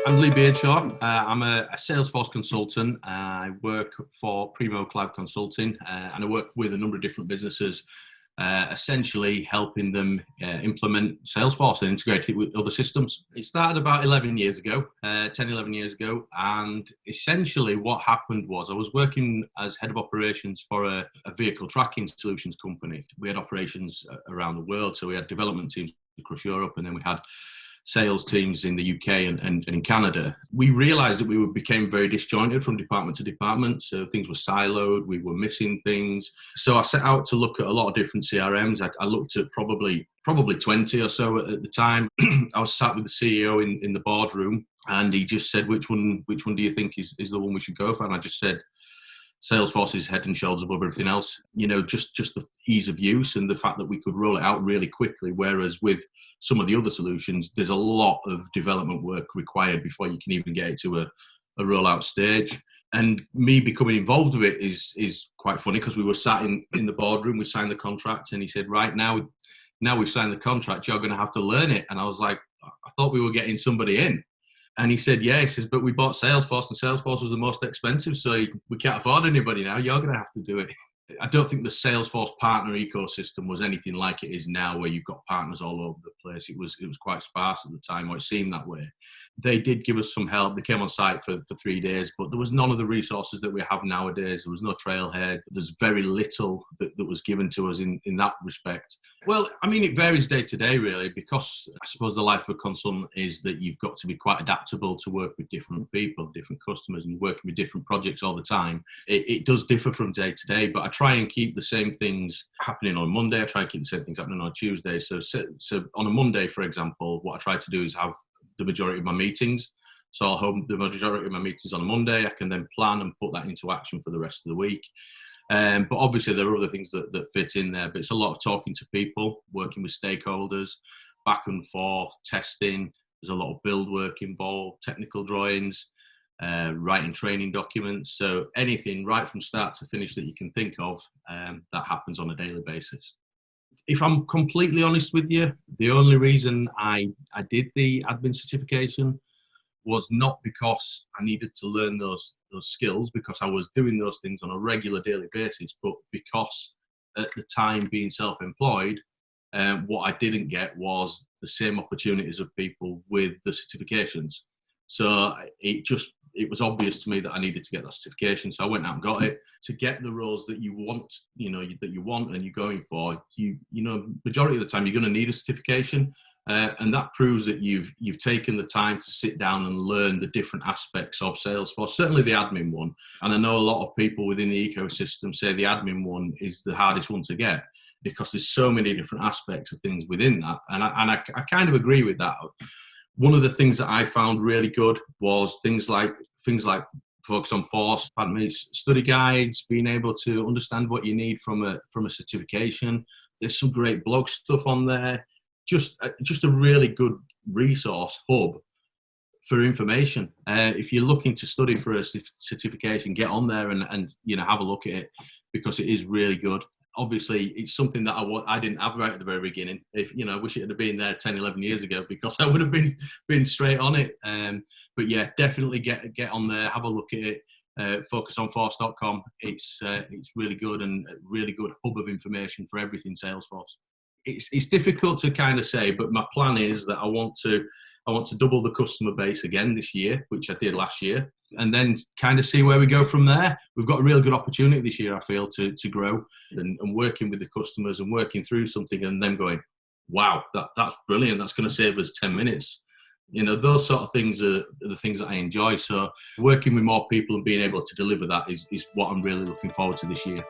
I'm Lee Beardshaw. I'm a Salesforce consultant. I work for Primo Cloud Consulting, and I work with a number of different businesses, essentially helping them implement Salesforce and integrate it with other systems. It started about 11 years ago, 11 years ago, and essentially what happened was I was working as head of operations for a vehicle tracking solutions company. We had operations around the world, so we had development teams across Europe, and then we had sales teams in the UK and in Canada. We realized that we became very disjointed from department to department. So things were siloed, we were missing things. So I set out to look at a lot of different CRMs. I looked at probably 20 or so at the time. I was sat with the CEO in the boardroom, and he just said, which one do you think is the one we should go for? And I just said, Salesforce is head and shoulders above everything else. You know, just the ease of use and the fact that we could roll it out really quickly. Whereas with some of the other solutions, there's a lot of development work required before you can even get it to a rollout stage. And me becoming involved with it is quite funny, because we were sat in the boardroom, we signed the contract, and he said, right, now we've signed the contract, you're going to have to learn it. And I was like, I thought we were getting somebody in. And he said, yeah, he says, but we bought Salesforce, and Salesforce was the most expensive, so we can't afford anybody now. You're going to have to do it. I don't think the Salesforce partner ecosystem was anything like it is now, where you've got partners all over the place. It was quite sparse at the time, or it seemed that way. They did give us some help. They came on site for 3 days, but there was none of the resources that we have nowadays. There was no trailhead. There's very little that was given to us in that respect. Well, I mean, it varies day to day, really, because I suppose the life of a consultant is that you've got to be quite adaptable to work with different people, different customers, and working with different projects all the time. It does differ from day to day, but I try and keep the same things happening on Monday. I try and keep the same things happening on Tuesday. So on a Monday, for example, what I try to do is have the majority of my meetings. So I'll hold the majority of my meetings on a Monday. I can then plan and put that into action for the rest of the week. But obviously there are other things that fit in there, but it's a lot of talking to people, working with stakeholders, back and forth, testing. There's a lot of build work involved, technical drawings, writing training documents. So anything right from start to finish that you can think of, that happens on a daily basis. If I'm completely honest with you, the only reason I did the admin certification was not because I needed to learn those skills, because I was doing those things on a regular daily basis, but because at the time being self-employed, what I didn't get was the same opportunities of people with the certifications. So it was obvious to me that I needed to get that certification. So I went out and got it. To get the roles that you want, that you want and you're going for, majority of the time you're going to need a certification. And that proves that you've taken the time to sit down and learn the different aspects of Salesforce, certainly the admin one. And I know a lot of people within the ecosystem say the admin one is the hardest one to get, because there's so many different aspects of things within that. And I kind of agree with that. One of the things that I found really good was things like Focus on Force, study guides, being able to understand what you need from a certification. There's some great blog stuff on there. Just a really good resource hub for information. If you're looking to study for a certification, get on there and have a look at it, because it is really good. Obviously, it's something that I didn't have right at the very beginning. I wish it had been there 10, 11 years ago, because I would have been straight on it. But yeah, definitely get on there, have a look at it. Focusonforce.com. It's really good, and a really good hub of information for everything Salesforce. It's difficult to kind of say, but my plan is that I want to double the customer base again this year, which I did last year, and then kind of see where we go from there. We've got a real good opportunity this year, I feel, to grow and working with the customers and working through something, and them going, wow, that's brilliant. That's going to save us 10 minutes. Those sort of things are the things that I enjoy. So working with more people and being able to deliver that is what I'm really looking forward to this year.